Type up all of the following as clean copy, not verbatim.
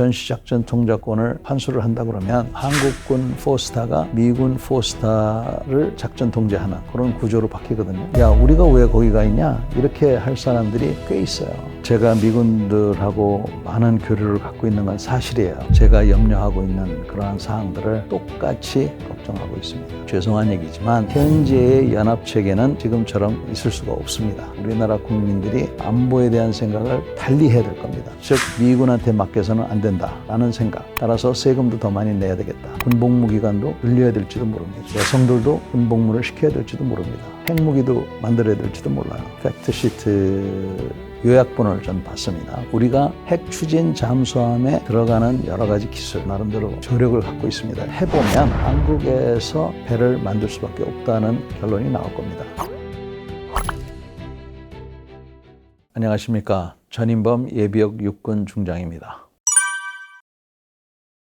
전시작전 통작권을 환수를 한다 그러면 한국군 포스타가 미군 포스타를 작전 통제하는 그런 구조로 바뀌거든요. 야, 우리가 왜 거기 가 있냐? 이렇게 할 사람들이 꽤 있어요. 제가 미군들하고 많은 교류를 갖고 있는 건 사실이에요. 제가 염려하고 있는 그러한 사항들을 똑같이 걱정하고 있습니다. 죄송한 얘기지만 현재의 연합체계는 지금처럼 있을 수가 없습니다. 우리나라 국민들이 안보에 대한 생각을 달리 해야 될 겁니다. 즉 미군한테 맡겨서는 안 된다라는 생각. 따라서 세금도 더 많이 내야 되겠다. 군복무 기간도 늘려야 될지도 모릅니다. 여성들도 군복무를 시켜야 될지도 모릅니다. 핵무기도 만들어야 될지도 몰라요. 팩트시트 요약본을 전 봤습니다. 우리가 핵 추진 잠수함에 들어가는 여러 가지 기술 나름대로 저력을 갖고 있습니다. 해보면 한국에서 배를 만들 수밖에 없다는 결론이 나올 겁니다. 안녕하십니까. 전인범 예비역 육군 중장입니다.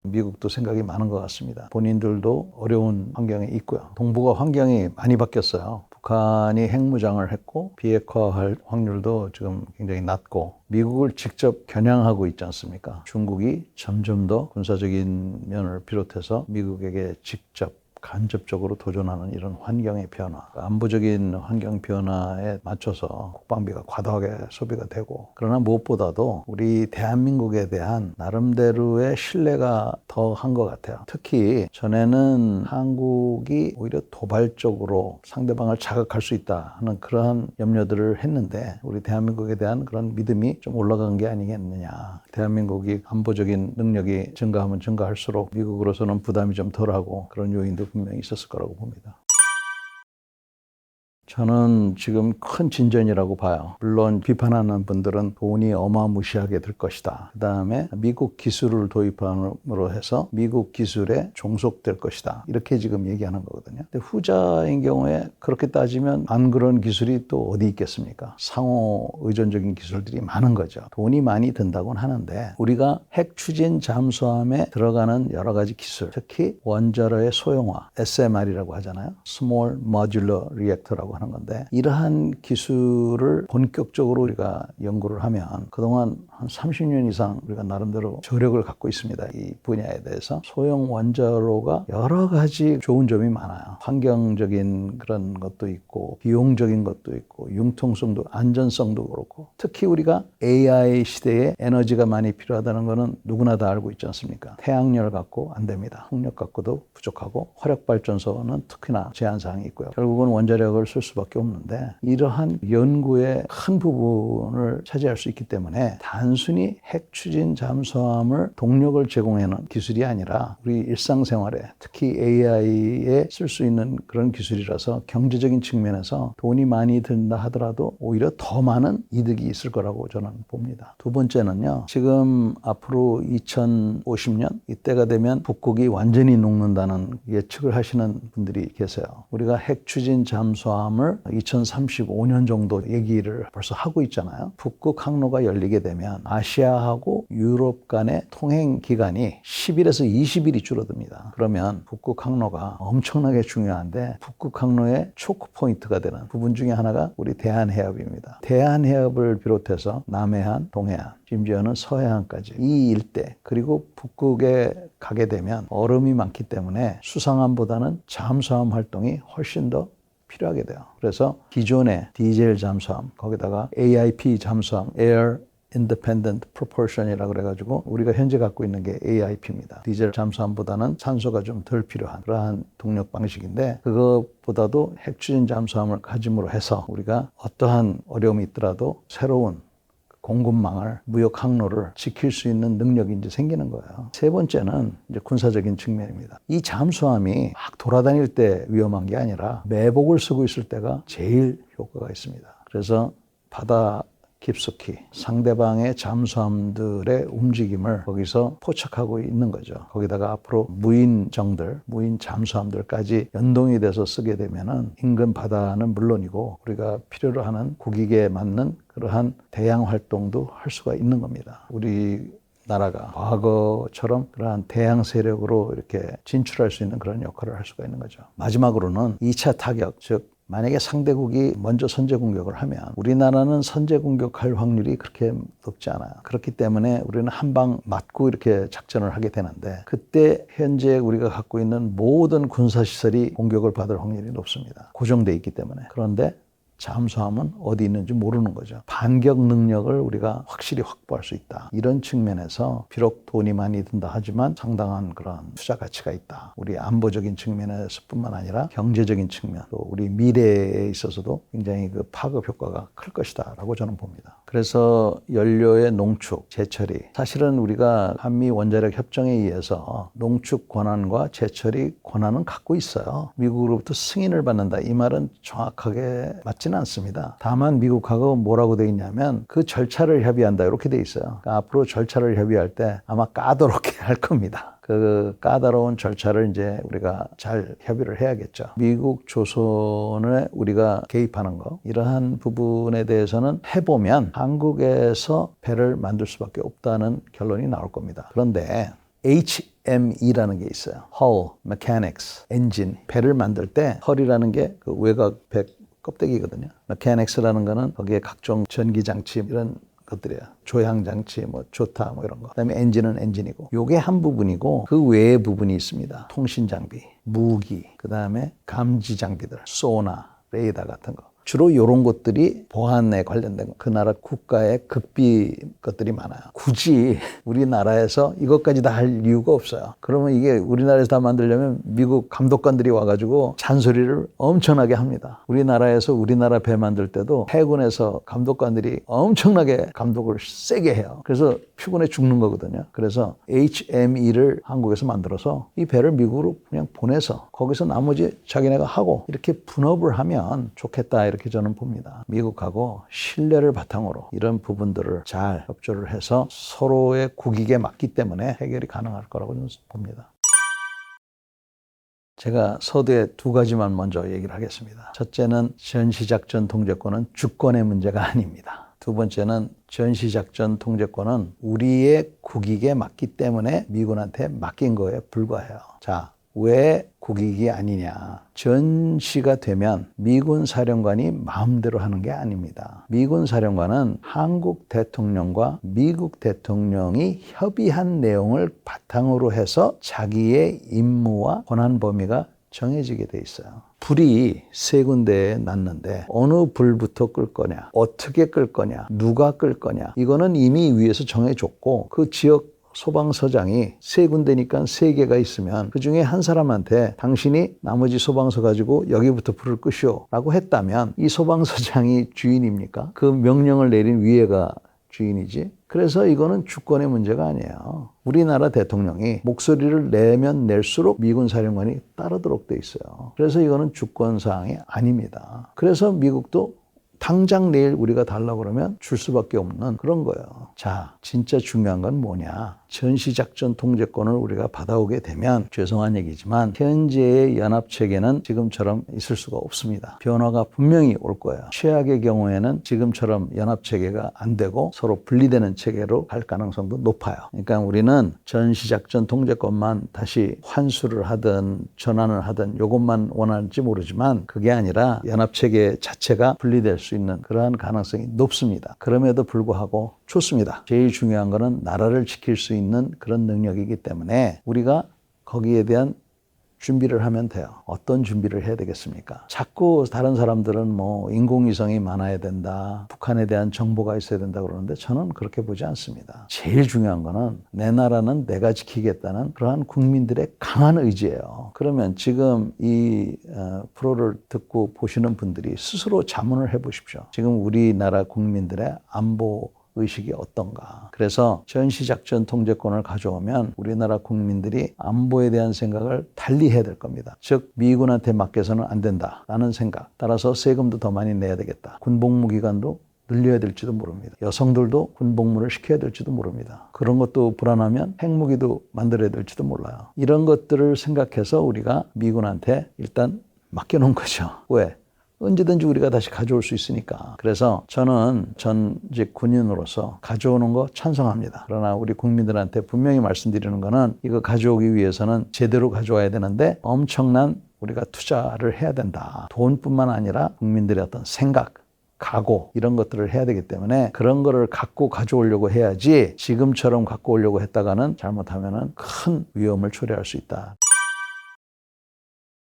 미국도 생각이 많은 것 같습니다. 본인들도 어려운 환경에 있고요. 동북아 환경이 많이 바뀌었어요. 북한이 핵무장을 했고 비핵화할 확률도 지금 굉장히 낮고 미국을 직접 겨냥하고 있지 않습니까? 중국이 점점 더 군사적인 면을 비롯해서 미국에게 직접 간접적으로 도전하는 이런 환경의 변화, 안보적인 환경 변화에 맞춰서 국방비가 과도하게 소비가 되고, 그러나 무엇보다도 우리 대한민국에 대한 나름대로의 신뢰가 더 한 것 같아요. 특히 전에는 한국이 오히려 도발적으로 상대방을 자극할 수 있다 하는 그러한 염려들을 했는데 우리 대한민국에 대한 그런 믿음이 좀 올라간 게 아니겠느냐. 대한민국이 안보적인 능력이 증가하면 증가할수록 미국으로서는 부담이 좀 덜하고 그런 요인도 분명히 있었을 거라고 봅니다. 저는 지금 큰 진전이라고 봐요. 물론 비판하는 분들은 돈이 어마무시하게 들 것이다. 그 다음에 미국 기술을 도입함으로 해서 미국 기술에 종속될 것이다. 이렇게 지금 얘기하는 거거든요. 근데 후자인 경우에 그렇게 따지면 안 그런 기술이 또 어디 있겠습니까? 상호 의존적인 기술들이 많은 거죠. 돈이 많이 든다고는 하는데 우리가 핵 추진 잠수함에 들어가는 여러 가지 기술, 특히 원자로의 소형화, SMR이라고 하잖아요. Small Modular Reactor라고 하는 건데 이러한 기술을 본격적으로 우리가 연구를 하면 그동안 한 30년 이상 우리가 나름대로 저력을 갖고 있습니다. 이 분야에 대해서 소형 원자로가 여러 가지 좋은 점이 많아요. 환경적인 그런 것도 있고 비용적인 것도 있고 융통성도 안전성도 그렇고 특히 우리가 AI 시대에 에너지가 많이 필요하다는 것은 누구나 다 알고 있지 않습니까? 태양열 갖고 안 됩니다. 풍력 갖고도 부족하고 화력발전소는 특히나 제한사항이 있고요. 결국은 원자력을 쓸 수밖에 없는데 이러한 연구의 큰 부분을 차지할 수 있기 때문에 단순히 핵 추진 잠수함을 동력을 제공하는 기술이 아니라 우리 일상생활에 특히 AI에 쓸 수 있는 그런 기술이라서 경제적인 측면에서 돈이 많이 든다 하더라도 오히려 더 많은 이득이 있을 거라고 저는 봅니다. 두 번째는요. 지금 앞으로 2050년 이때가 되면 북극이 완전히 녹는다는 예측을 하시는 분들이 계세요. 우리가 핵 추진 잠수함을 2035년 정도 얘기를 벌써 하고 있잖아요. 북극 항로가 열리게 되면 아시아하고 유럽 간의 통행 기간이 10일에서 20일이 줄어듭니다. 그러면 북극 항로가 엄청나게 중요한데 북극 항로의 초크 포인트가 되는 부분 중에 하나가 우리 대한해협입니다. 대한해협을 비롯해서 남해안, 동해안, 심지어는 서해안까지 이 일대 그리고 북극에 가게 되면 얼음이 많기 때문에 수상함보다는 잠수함 활동이 훨씬 더 필요하게 돼요. 그래서 기존의 디젤 잠수함 거기다가 AIP 잠수함 Air Independent Propulsion이라고 그래가지고 우리가 현재 갖고 있는 게 AIP입니다. 디젤 잠수함보다는 산소가 좀 덜 필요한 그러한 동력 방식인데 그것보다도 핵 추진 잠수함을 가짐으로 해서 우리가 어떠한 어려움이 있더라도 새로운 공급망을, 무역 항로를 지킬 수 있는 능력이 이제 생기는 거예요. 세 번째는 이제 군사적인 측면입니다. 이 잠수함이 막 돌아다닐 때 위험한 게 아니라 매복을 쓰고 있을 때가 제일 효과가 있습니다. 그래서 바다 깊숙이 상대방의 잠수함들의 움직임을 거기서 포착하고 있는 거죠. 거기다가 앞으로 무인정들, 무인 잠수함들까지 연동이 돼서 쓰게 되면은 인근 바다는 물론이고 우리가 필요로 하는 국익에 맞는 그러한 대양 활동도 할 수가 있는 겁니다. 우리 나라가 과거처럼 그러한 대양 세력으로 이렇게 진출할 수 있는 그런 역할을 할 수가 있는 거죠. 마지막으로는 2차 타격, 즉 만약에 상대국이 먼저 선제 공격을 하면 우리나라는 선제 공격할 확률이 그렇게 높지 않아요. 그렇기 때문에 우리는 한 방 맞고 이렇게 작전을 하게 되는데 그때 현재 우리가 갖고 있는 모든 군사시설이 공격을 받을 확률이 높습니다. 고정돼 있기 때문에. 그런데 잠수함은 어디 있는지 모르는 거죠. 반격 능력을 우리가 확실히 확보할 수 있다. 이런 측면에서 비록 돈이 많이 든다 하지만 상당한 그런 투자 가치가 있다. 우리 안보적인 측면에서뿐만 아니라 경제적인 측면, 또 우리 미래에 있어서도 굉장히 그 파급 효과가 클 것이다 라고 저는 봅니다. 그래서 연료의 농축, 재처리, 사실은 우리가 한미 원자력 협정에 의해서 농축 권한과 재처리 권한은 갖고 있어요. 미국으로부터 승인을 받는다. 이 말은 정확하게 맞지는 않습니다. 다만 미국하고 뭐라고 돼 있냐면 그 절차를 협의한다 이렇게 돼 있어요. 그러니까 앞으로 절차를 협의할 때 아마 까다롭게 할 겁니다. 그 까다로운 절차를 이제 우리가 잘 협의를 해야겠죠. 미국 조선에 우리가 개입하는 거, 이러한 부분에 대해서는 해보면 한국에서 배를 만들 수밖에 없다는 결론이 나올 겁니다. 그런데 HME라는 게 있어요. Hull, Mechanics, Engine. 배를 만들 때 헐이라는 게 그 외곽 배 껍데기거든요. Mechanics라는 거는 거기에 각종 전기장치 이런 것들이에요. 조향장치, 조타, 이런 거. 그 다음에 엔진은 엔진이고. 요게 한 부분이고, 그 외의 부분이 있습니다. 통신장비, 무기, 그 다음에 감지 장비들, 소나, 레이더 같은 거. 주로 이런 것들이 보안에 관련된 거. 그 나라 국가의 극비 것들이 많아요. 굳이 우리나라에서 이것까지 다 할 이유가 없어요. 그러면 이게 우리나라에서 다 만들려면 미국 감독관들이 와가지고 잔소리를 엄청나게 합니다. 우리나라에서 우리나라 배 만들 때도 해군에서 감독관들이 엄청나게 감독을 세게 해요. 그래서 피곤해 죽는 거거든요. 그래서 HME를 한국에서 만들어서 이 배를 미국으로 그냥 보내서 거기서 나머지 자기네가 하고 이렇게 분업을 하면 좋겠다. 이렇게 저는 봅니다. 미국하고 신뢰를 바탕으로 이런 부분들을 잘 협조를 해서 서로의 국익에 맞기 때문에 해결이 가능할 거라고 저는 봅니다. 제가 서두에 두 가지만 먼저 얘기를 하겠습니다. 첫째는 전시작전 통제권은 주권의 문제가 아닙니다. 두 번째는 전시작전 통제권은 우리의 국익에 맞기 때문에 미군한테 맡긴 거에 불과해요. 자, 왜 국익이 아니냐. 전시가 되면 미군 사령관이 마음대로 하는 게 아닙니다. 미군 사령관은 한국 대통령과 미국 대통령이 협의한 내용을 바탕으로 해서 자기의 임무와 권한 범위가 정해지게 돼 있어요. 불이 세 군데에 났는데 어느 불부터 끌 거냐, 어떻게 끌 거냐, 누가 끌 거냐, 이거는 이미 위에서 정해줬고 그 지역 소방서장이 세 군데니까 세 개가 있으면 그중에 한 사람한테 당신이 나머지 소방서 가지고 여기부터 불을 끄시오 라고 했다면 이 소방서장이 주인입니까? 그 명령을 내린 위에가 주인이지. 그래서 이거는 주권의 문제가 아니에요. 우리나라 대통령이 목소리를 내면 낼수록 미군 사령관이 따르도록 돼 있어요. 그래서 이거는 주권사항이 아닙니다. 그래서 미국도 당장 내일 우리가 달라고 그러면 줄 수밖에 없는 그런 거예요. 자, 진짜 중요한 건 뭐냐. 전시작전 통제권을 우리가 받아오게 되면 죄송한 얘기지만 현재의 연합체계는 지금처럼 있을 수가 없습니다. 변화가 분명히 올 거예요. 최악의 경우에는 지금처럼 연합체계가 안 되고 서로 분리되는 체계로 갈 가능성도 높아요. 그러니까 우리는 전시작전 통제권만 다시 환수를 하든 전환을 하든 이것만 원하는지 모르지만 그게 아니라 연합체계 자체가 분리될 수 있는 그러한 가능성이 높습니다. 그럼에도 불구하고 좋습니다. 제일 중요한 거는 나라를 지킬 수 있는 그런 능력이기 때문에 우리가 거기에 대한 준비를 하면 돼요. 어떤 준비를 해야 되겠습니까? 자꾸 다른 사람들은 인공위성이 많아야 된다. 북한에 대한 정보가 있어야 된다 그러는데 저는 그렇게 보지 않습니다. 제일 중요한 거는 내 나라는 내가 지키겠다는 그러한 국민들의 강한 의지예요. 그러면 지금 이 프로를 듣고 보시는 분들이 스스로 자문을 해보십시오. 지금 우리나라 국민들의 안보 의식이 어떤가. 그래서 전시작전 통제권을 가져오면 우리나라 국민들이 안보에 대한 생각을 달리 해야 될 겁니다. 즉 미군한테 맡겨서는 안 된다라는 생각. 따라서 세금도 더 많이 내야 되겠다. 군복무 기간도 늘려야 될지도 모릅니다. 여성들도 군복무를 시켜야 될지도 모릅니다. 그런 것도 불안하면 핵무기도 만들어야 될지도 몰라요. 이런 것들을 생각해서 우리가 미군한테 일단 맡겨놓은 거죠. 왜? 언제든지 우리가 다시 가져올 수 있으니까. 그래서 저는 전직 군인으로서 가져오는 거 찬성합니다. 그러나 우리 국민들한테 분명히 말씀드리는 거는 이거 가져오기 위해서는 제대로 가져와야 되는데 엄청난 우리가 투자를 해야 된다. 돈뿐만 아니라 국민들의 어떤 생각, 각오 이런 것들을 해야 되기 때문에 그런 거를 갖고 가져오려고 해야지 지금처럼 갖고 오려고 했다가는 잘못하면은 큰 위험을 초래할 수 있다.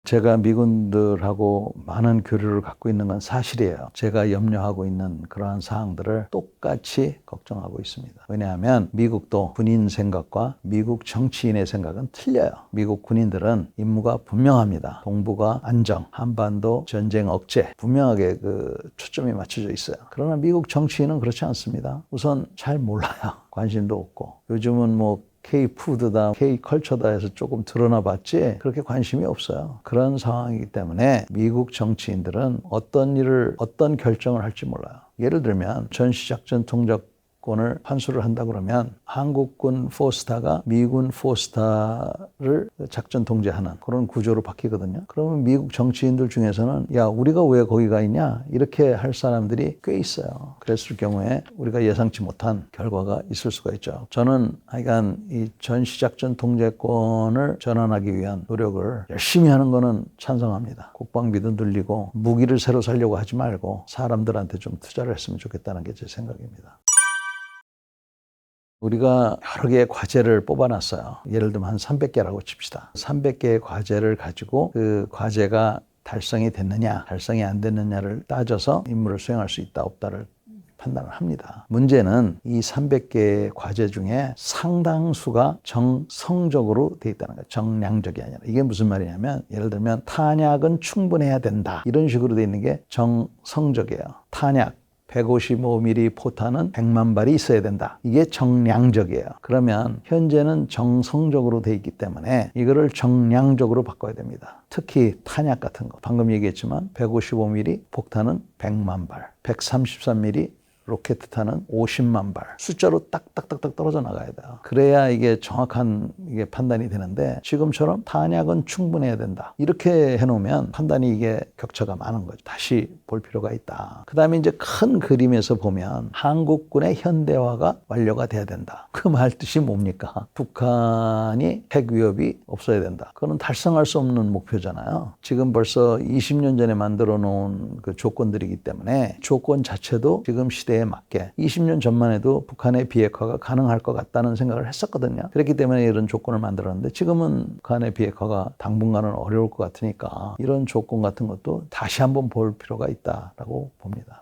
제가 미군들하고 많은 교류를 갖고 있는 건 사실이에요. 제가 염려하고 있는 그러한 사항들을 똑같이 걱정하고 있습니다. 왜냐하면 미국도 군인 생각과 미국 정치인의 생각은 틀려요. 미국 군인들은 임무가 분명합니다. 동북아 안정, 한반도 전쟁 억제 분명하게 초점이 맞춰져 있어요. 그러나 미국 정치인은 그렇지 않습니다. 우선 잘 몰라요. 관심도 없고. 요즘은 K푸드다, K컬처다 해서 조금 드러나 봤지 그렇게 관심이 없어요. 그런 상황이기 때문에 미국 정치인들은 어떤 결정을 할지 몰라요. 예를 들면 전시작전 통제권을 환수를 한다 그러면 한국군 4스타가 미군 4스타를 작전 통제하는 그런 구조로 바뀌거든요. 그러면 미국 정치인들 중에서는 야, 우리가 왜 거기 가 있냐? 이렇게 할 사람들이 꽤 있어요. 그랬을 경우에 우리가 예상치 못한 결과가 있을 수가 있죠. 저는 하여간 이 전시작전 통제권을 전환하기 위한 노력을 열심히 하는 거는 찬성합니다. 국방비도 늘리고 무기를 새로 사려고 하지 말고 사람들한테 좀 투자를 했으면 좋겠다는 게 제 생각입니다. 우리가 여러 개의 과제를 뽑아놨어요. 예를 들면 한 300개라고 칩시다. 300개의 과제를 가지고 그 과제가 달성이 됐느냐, 달성이 안 됐느냐를 따져서 임무를 수행할 수 있다, 없다를 판단을 합니다. 문제는 이 300개의 과제 중에 상당수가 정성적으로 돼 있다는 거예요. 정량적이 아니라. 이게 무슨 말이냐면 예를 들면 탄약은 충분해야 된다. 이런 식으로 돼 있는 게 정성적이에요. 탄약 155mm 포탄은 100만 발이 있어야 된다. 이게 정량적이에요. 그러면 현재는 정성적으로 돼 있기 때문에 이거를 정량적으로 바꿔야 됩니다. 특히 탄약 같은 거. 방금 얘기했지만 155mm 폭탄은 100만 발, 133mm 로켓탄은 50만 발. 숫자로 딱딱딱딱 떨어져 나가야 돼요. 그래야 이게 정확한 판단이 되는데 지금처럼 탄약은 충분해야 된다. 이렇게 해놓으면 판단이 이게 격차가 많은 거죠. 다시 볼 필요가 있다. 그 다음에 이제 큰 그림에서 보면 한국군의 현대화가 완료가 돼야 된다. 그 말 뜻이 뭡니까? 북한이 핵 위협이 없어야 된다. 그거는 달성할 수 없는 목표잖아요. 지금 벌써 20년 전에 만들어 놓은 그 조건들이기 때문에 조건 자체도 지금 시대에 맞게 20년 전만 해도 북한의 비핵화가 가능할 것 같다는 생각을 했었거든요. 그렇기 때문에 이런 조건을 만들었는데 지금은 북한의 비핵화가 당분간은 어려울 것 같으니까 이런 조건 같은 것도 다시 한번 볼 필요가 있다라고 봅니다.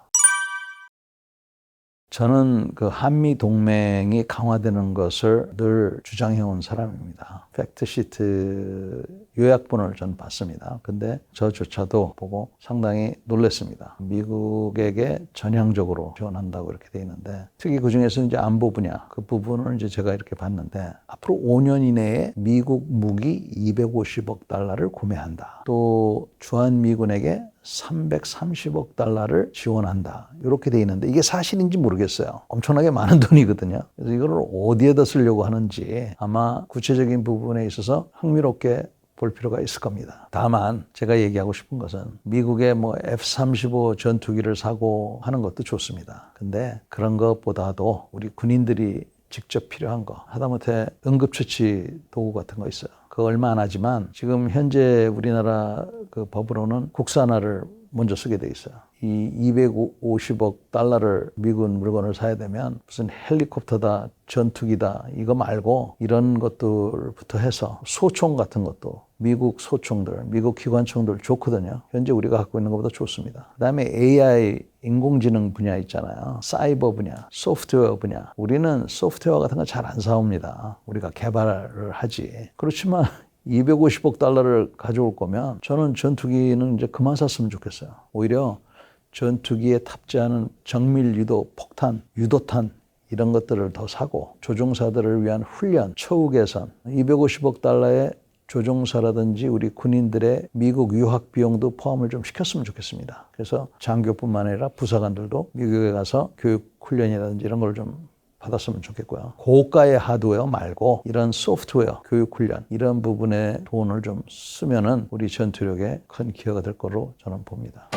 저는 그 한미 동맹이 강화되는 것을 늘 주장해온 사람입니다. 팩트시트 요약본을 전 봤습니다. 근데 저조차도 보고 상당히 놀랐습니다. 미국에게 전향적으로 지원한다고 이렇게 돼 있는데 특히 그중에서 이제 안보 분야 그 부분을 이제 제가 이렇게 봤는데 앞으로 5년 이내에 미국 무기 250억 달러를 구매한다. 또 주한미군에게 330억 달러를 지원한다. 이렇게 돼 있는데 이게 사실인지 모르겠어요. 엄청나게 많은 돈이거든요. 그래서 이걸 어디에다 쓰려고 하는지 아마 구체적인 부분에 있어서 흥미롭게 볼 필요가 있을 겁니다. 다만 제가 얘기하고 싶은 것은 미국의 F-35 전투기를 사고 하는 것도 좋습니다. 근데 그런 것보다도 우리 군인들이 직접 필요한 거 하다못해 응급처치 도구 같은 거 있어요. 그거 얼마 안 하지만 지금 현재 우리나라 그 법으로는 국산화를 먼저 쓰게 돼 있어요. 이 250억 달러를 미군 물건을 사야 되면 무슨 헬리콥터다, 전투기다 이거 말고 이런 것들부터 해서 소총 같은 것도 미국 소총들, 미국 기관총들 좋거든요. 현재 우리가 갖고 있는 것보다 좋습니다. 그다음에 AI, 인공지능 분야 있잖아요. 사이버 분야, 소프트웨어 분야. 우리는 소프트웨어 같은 거 잘 안 사옵니다. 우리가 개발을 하지. 그렇지만 250억 달러를 가져올 거면 저는 전투기는 이제 그만 샀으면 좋겠어요. 오히려 전투기에 탑재하는 정밀 유도, 폭탄, 유도탄 이런 것들을 더 사고 조종사들을 위한 훈련, 처우 개선 250억 달러의 조종사라든지 우리 군인들의 미국 유학 비용도 포함을 좀 시켰으면 좋겠습니다. 그래서 장교뿐만 아니라 부사관들도 미국에 가서 교육 훈련이라든지 이런 걸 좀 받았으면 좋겠고요. 고가의 하드웨어 말고 이런 소프트웨어, 교육 훈련 이런 부분에 돈을 좀 쓰면은 우리 전투력에 큰 기여가 될 거로 저는 봅니다.